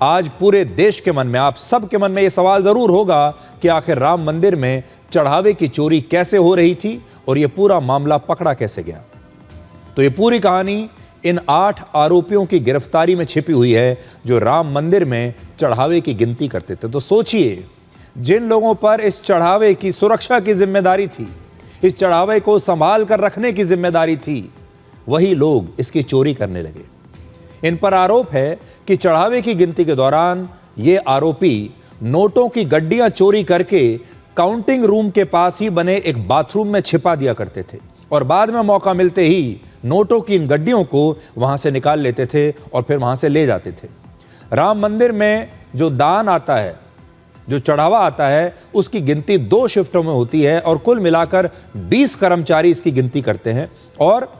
आज पूरे देश के मन में, आप सबके मन में यह सवाल जरूर होगा कि आखिर राम मंदिर में चढ़ावे की चोरी कैसे हो रही थी और यह पूरा मामला पकड़ा कैसे गया। तो यह पूरी कहानी इन 8 आरोपियों की गिरफ्तारी में छिपी हुई है जो राम मंदिर में चढ़ावे की गिनती करते थे। तो सोचिए, जिन लोगों पर इस चढ़ावे की सुरक्षा की जिम्मेदारी थी, इस चढ़ावे को संभाल कर रखने की जिम्मेदारी थी, वही लोग इसकी चोरी करने लगे। इन पर आरोप है कि चढ़ावे की गिनती के दौरान ये आरोपी नोटों की गड्डियां चोरी करके काउंटिंग रूम के पास ही बने एक बाथरूम में छिपा दिया करते थे और बाद में मौका मिलते ही नोटों की इन गड्डियों को वहां से निकाल लेते थे और फिर वहां से ले जाते थे। राम मंदिर में जो दान आता है, जो चढ़ावा आता है, उसकी गिनती 2 शिफ्टों में होती है और कुल मिलाकर 20 कर्मचारी इसकी गिनती करते हैं और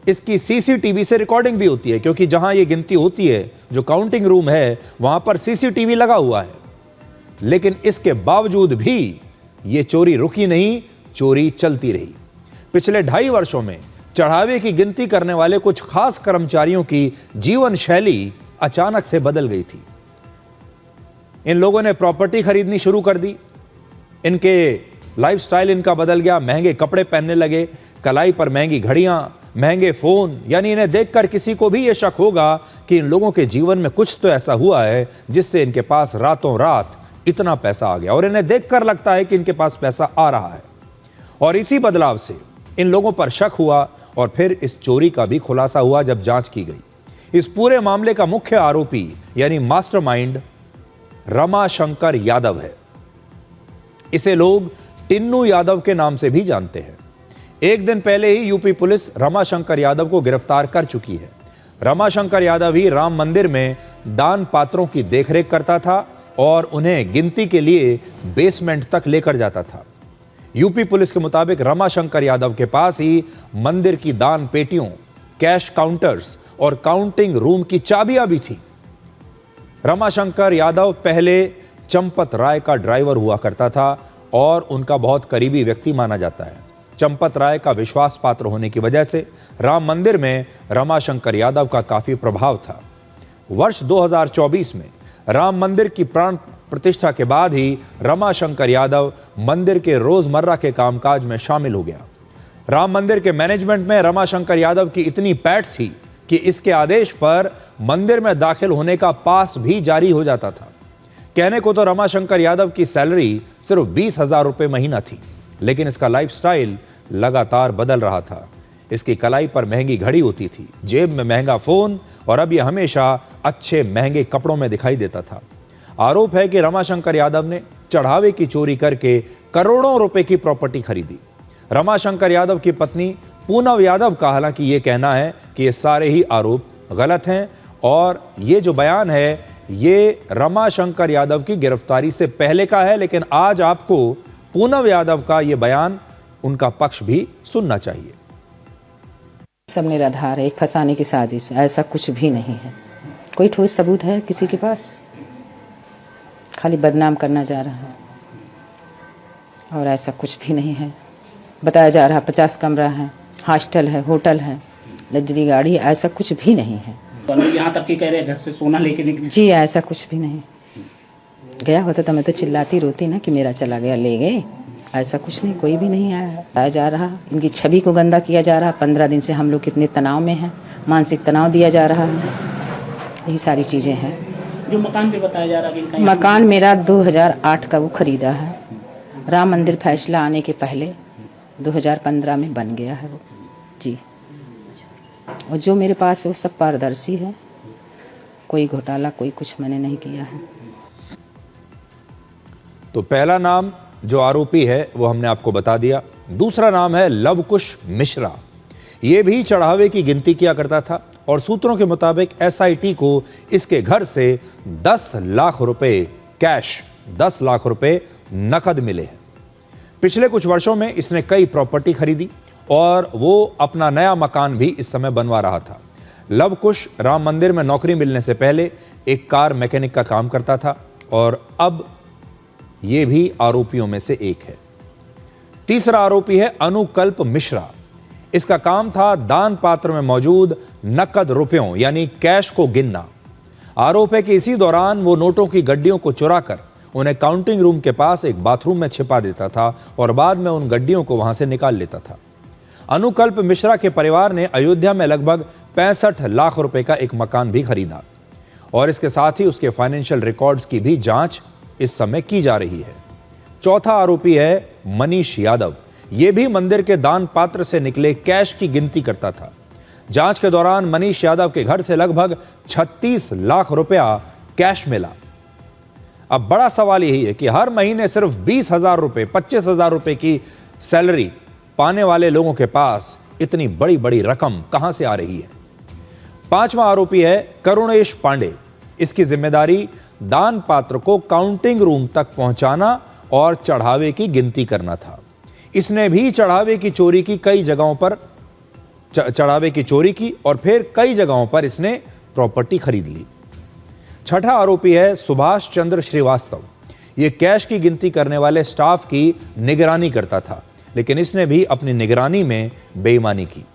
इसकी सीसीटीवी से रिकॉर्डिंग भी होती है, क्योंकि जहां ये गिनती होती है, जो काउंटिंग रूम है, वहां पर सीसीटीवी लगा हुआ है। लेकिन इसके बावजूद भी ये चोरी रुकी नहीं, चोरी चलती रही। पिछले 2.5 वर्षों में चढ़ावे की गिनती करने वाले कुछ खास कर्मचारियों की जीवन शैली अचानक से बदल गई थी। इन लोगों ने प्रॉपर्टी खरीदनी शुरू कर दी, इनके लाइफस्टाइल इनका बदल गया, महंगे कपड़े पहनने लगे, कलाई पर महंगी घड़ियां, महंगे फोन। यानी इन्हें देखकर किसी को भी यह शक होगा कि इन लोगों के जीवन में कुछ तो ऐसा हुआ है जिससे इनके पास रातों रात इतना पैसा आ गया, और इन्हें देखकर लगता है कि इनके पास पैसा आ रहा है। और इसी बदलाव से इन लोगों पर शक हुआ और फिर इस चोरी का भी खुलासा हुआ जब जांच की गई। इस पूरे मामले का मुख्य आरोपी यानी मास्टरमाइंड रमाशंकर यादव है। इसे लोग टिन्नू यादव के नाम से भी जानते हैं। एक दिन पहले ही यूपी पुलिस रमाशंकर यादव को गिरफ्तार कर चुकी है। रमाशंकर यादव ही राम मंदिर में दान पात्रों की देखरेख करता था और उन्हें गिनती के लिए बेसमेंट तक लेकर जाता था। यूपी पुलिस के मुताबिक रमाशंकर यादव के पास ही मंदिर की दान पेटियों, कैश काउंटर्स और काउंटिंग रूम की चाबियां भी थी। रमाशंकर यादव पहले चंपत राय का ड्राइवर हुआ करता था और उनका बहुत करीबी व्यक्ति माना जाता है। चंपत राय का विश्वास पात्र होने की वजह से राम मंदिर में रमाशंकर यादव का काफी प्रभाव था। वर्ष 2024 में राम मंदिर की प्राण प्रतिष्ठा के बाद ही रमाशंकर यादव मंदिर के रोजमर्रा के कामकाज में शामिल हो गया। राम मंदिर के मैनेजमेंट में रमाशंकर यादव की इतनी पैठ थी कि इसके आदेश पर मंदिर में दाखिल होने का पास भी जारी हो जाता था। कहने को तो रमाशंकर यादव की सैलरी सिर्फ 20,000 रुपये महीना थी, लेकिन इसका लाइफस्टाइल लगातार बदल रहा था। इसकी कलाई पर महंगी घड़ी होती थी, जेब में महंगा फोन, और अब यह हमेशा अच्छे महंगे कपड़ों में दिखाई देता था। आरोप है कि रमाशंकर यादव ने चढ़ावे की चोरी करके करोड़ों रुपए की प्रॉपर्टी खरीदी। रमाशंकर यादव की पत्नी पूनम यादव का हालांकि ये कहना है कि ये सारे ही आरोप गलत हैं और ये जो बयान है ये रमाशंकर यादव की गिरफ्तारी से पहले का है। लेकिन आज आपको पूनम यादव का ये बयान, उनका पक्ष भी सुनना चाहिए। सब निराधार है, एक फंसाने की साजिश, ऐसा कुछ भी नहीं है। कोई ठोस सबूत है किसी के पास? खाली बदनाम करना जा रहा है और ऐसा कुछ भी नहीं है। बताया जा रहा 50 कमरा है, हॉस्टल है, होटल है, लग्जरी गाड़ी, ऐसा कुछ भी नहीं है। यहाँ तक कि कह रहे घर से सोना लेके निकले। जी ऐसा कुछ भी नहीं। गया होता तो मैं तो चिल्लाती रोती ना कि मेरा चला गया, ले गए। ऐसा कुछ नहीं, कोई भी नहीं आया। बताया जा रहा इनकी छवि को गंदा किया जा रहा। 15 दिन से हम लोग कितने तनाव में हैं, मानसिक तनाव दिया जा रहा है, यही सारी चीज़ें हैं। जो मकान पे बताया जा रहा है, मकान मेरा 2008 का वो खरीदा है। राम मंदिर फैसला आने के पहले 2015 में बन गया है वो जी। और जो मेरे पास है वो सब पारदर्शी है, कोई घोटाला कोई कुछ मैंने नहीं किया है। तो पहला नाम जो आरोपी है वो हमने आपको बता दिया। दूसरा नाम है लवकुश मिश्रा। ये भी चढ़ावे की गिनती किया करता था और सूत्रों के मुताबिक एसआईटी को इसके घर से 10 लाख रुपए कैश, 10 लाख रुपए नकद मिले हैं। पिछले कुछ वर्षों में इसने कई प्रॉपर्टी खरीदी और वो अपना नया मकान भी इस समय बनवा रहा था। लवकुश राम मंदिर में नौकरी मिलने से पहले एक कार मैकेनिक का काम करता था और अब ये भी आरोपियों में से एक है। तीसरा आरोपी है अनुकल्प मिश्रा। इसका काम था दान पात्र में मौजूद नकद रुपयों यानी कैश को गिनना। आरोप है कि इसी दौरान वो नोटों की गड्डियों को चुराकर उन्हें काउंटिंग रूम के पास एक बाथरूम में छिपा देता था और बाद में उन गड्डियों को वहां से निकाल लेता था। अनुकल्प मिश्रा के परिवार ने अयोध्या में लगभग 65 लाख रुपए का एक मकान भी खरीदा और इसके साथ ही उसके फाइनेंशियल रिकॉर्ड्स की भी जांच इस समय की जा रही है। चौथा आरोपी है मनीष यादव। यह भी मंदिर के दान पात्र से निकले कैश की गिनती करता था। जांच के दौरान मनीष यादव के घर से लगभग 36 लाख रुपया कैश मिला। अब बड़ा सवाल यही है कि हर महीने सिर्फ 20,000 रुपए 25,000 रुपए की सैलरी पाने वाले लोगों के पास इतनी बड़ी बड़ी रकम कहां से आ रही है। पांचवा आरोपी है करुणेश पांडे। इसकी जिम्मेदारी दान पात्र को काउंटिंग रूम तक पहुंचाना और चढ़ावे की गिनती करना था। इसने भी चढ़ावे की चोरी की और फिर कई जगहों पर इसने प्रॉपर्टी खरीद ली। छठा आरोपी है सुभाष चंद्र श्रीवास्तव। यह कैश की गिनती करने वाले स्टाफ की निगरानी करता था, लेकिन इसने भी अपनी निगरानी में बेईमानी की।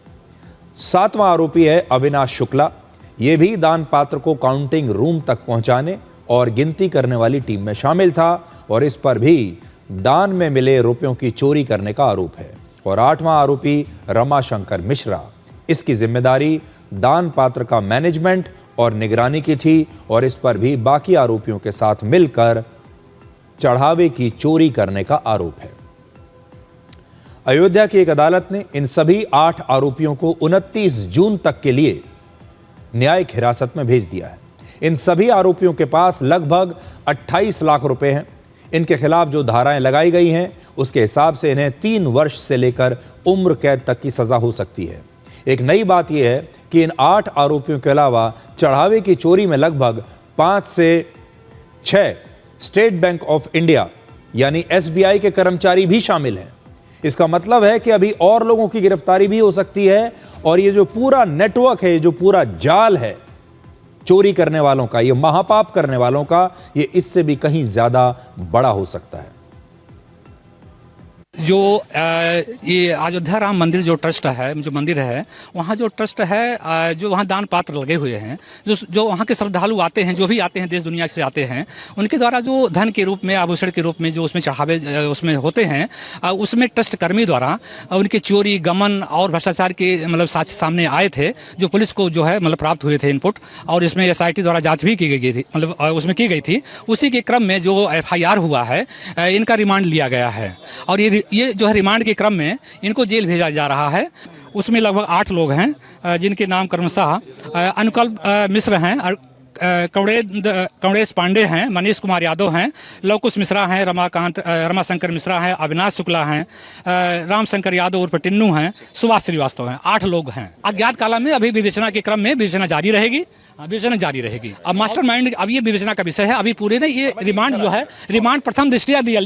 सातवां आरोपी है अविनाश शुक्ला। यह भी दान पात्र को काउंटिंग रूम तक पहुंचाने और गिनती करने वाली टीम में शामिल था और इस पर भी दान में मिले रुपयों की चोरी करने का आरोप है। और आठवां आरोपी रमाशंकर मिश्रा। इसकी जिम्मेदारी दान पात्र का मैनेजमेंट और निगरानी की थी और इस पर भी बाकी आरोपियों के साथ मिलकर चढ़ावे की चोरी करने का आरोप है। अयोध्या की एक अदालत ने इन सभी 8 आरोपियों को 29 जून तक के लिए न्यायिक हिरासत में भेज दिया है। इन सभी आरोपियों के पास लगभग 28 लाख रुपए हैं। इनके खिलाफ जो धाराएं लगाई गई हैं उसके हिसाब से इन्हें 3 वर्ष से लेकर उम्र कैद तक की सजा हो सकती है। एक नई बात यह है कि इन 8 आरोपियों के अलावा चढ़ावे की चोरी में लगभग 5 से 6 स्टेट बैंक ऑफ इंडिया यानी SBI के कर्मचारी भी शामिल हैं। इसका मतलब है कि अभी और लोगों की गिरफ्तारी भी हो सकती है और ये जो पूरा नेटवर्क है, जो पूरा जाल है चोरी करने वालों का, ये महापाप करने वालों का, ये इससे भी कहीं ज्यादा बड़ा हो सकता है। जो ये अयोध्या राम मंदिर जो ट्रस्ट है, जो मंदिर है, वहाँ जो ट्रस्ट है, जो वहाँ दान पात्र लगे हुए हैं, जो वहाँ के श्रद्धालु आते हैं, जो भी आते हैं देश दुनिया से आते हैं, उनके द्वारा जो धन के रूप में, आभूषण के रूप में जो उसमें चढ़ावे उसमें होते हैं, उसमें ट्रस्ट कर्मी द्वारा उनके चोरी, गमन और भ्रष्टाचार के मतलब साक्ष्य सामने आए थे, जो पुलिस को जो है मतलब प्राप्त हुए थे इनपुट, और इसमें SIT द्वारा जाँच भी की गई थी, मतलब उसमें की गई थी। उसी के क्रम में जो FIR हुआ है, इनका रिमांड लिया गया है और ये जो है रिमांड के क्रम में इनको जेल भेजा जा रहा है। उसमें लगभग 8 लोग हैं जिनके नाम क्रमशः अनुकल्प मिश्र हैं, करुणेश पांडे हैं, मनीष कुमार यादव हैं, लवकुश मिश्रा हैं, रमाशंकर मिश्रा हैं, अविनाश शुक्ला हैं, रामशंकर यादव उर्फ टिन्नू हैं, सुभाष श्रीवास्तव हैं। 8 लोग हैं। अज्ञात काला में अभी विवेचना के क्रम में विवेचना जारी रहेगी। अब मास्टरमाइंड, अब ये विवेचना का विषय है। अभी पूरे ने ये रिमांड जो है, रिमांड प्रथम दृष्टया दिया,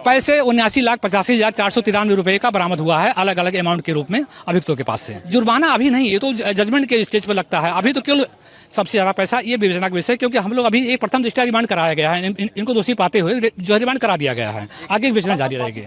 पैसे 79,85,493 रुपए का बरामद हुआ है अलग अलग अमाउंट के रूप में अभियुक्तों के पास से। जुर्माना अभी नहीं, ये तो जजमेंट के स्टेज पर लगता है। अभी तो केवल सबसे ज्यादा पैसा ये विवेचना का विषय, क्योंकि हम लोग अभी एक प्रथम दृष्टया रिमांड कराया गया है, इनको दोषी पाते हुए जो रिमांड करा दिया गया है। आगे विवेचना जारी रहेगी।